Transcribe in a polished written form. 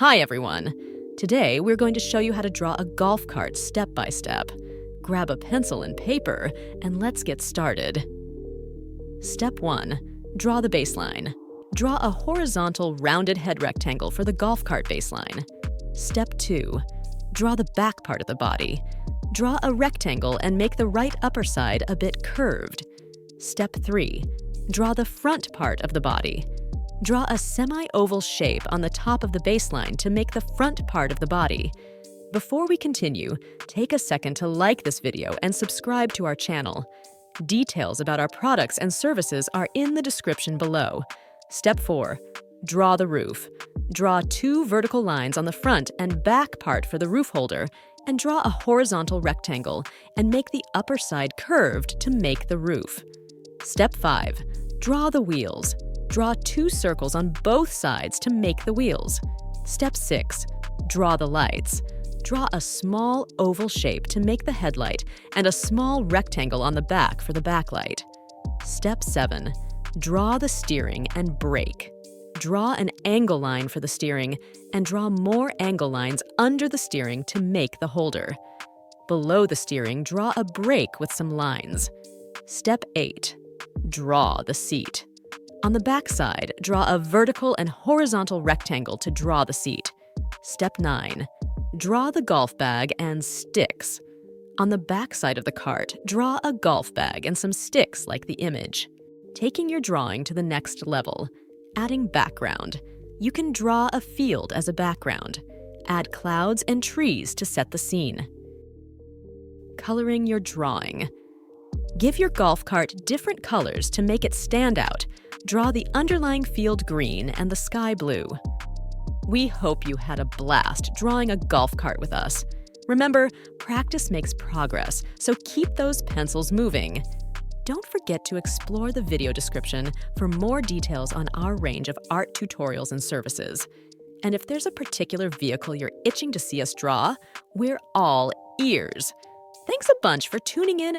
Hi everyone! Today we're going to show you how to draw a golf cart step by step. Grab a pencil and paper and let's get started. Step 1. Draw the baseline. Draw a horizontal rounded head rectangle for the golf cart baseline. Step 2. Draw the back part of the body. Draw a rectangle and make the right upper side a bit curved. Step 3. Draw the front part of the body. Draw a semi-oval shape on the top of the baseline to make the front part of the body. Before we continue, take a second to like this video and subscribe to our channel. Details about our products and services are in the description below. Step 4. Draw the roof. Draw 2 vertical lines on the front and back part for the roof holder, and draw a horizontal rectangle and make the upper side curved to make the roof. Step 5. Draw the wheels. Draw 2 circles on both sides to make the wheels. Step 6. Draw the lights. Draw a small oval shape to make the headlight and a small rectangle on the back for the backlight. Step 7. Draw the steering and brake. Draw an angle line for the steering and draw more angle lines under the steering to make the holder. Below the steering, draw a brake with some lines. Step 8. Draw the seat. On the back side, draw a vertical and horizontal rectangle to draw the seat. Step 9. Draw the golf bag and sticks. On the back side of the cart, draw a golf bag and some sticks like the image. Taking your drawing to the next level, adding background. You can draw a field as a background. Add clouds and trees to set the scene. Coloring your drawing. Give your golf cart different colors to make it stand out. Draw the underlying field green and the sky blue. We hope you had a blast drawing a golf cart with us. Remember, practice makes progress, so keep those pencils moving. Don't forget to explore the video description for more details on our range of art tutorials and services. And if there's a particular vehicle you're itching to see us draw, we're all ears. Thanks a bunch for tuning in.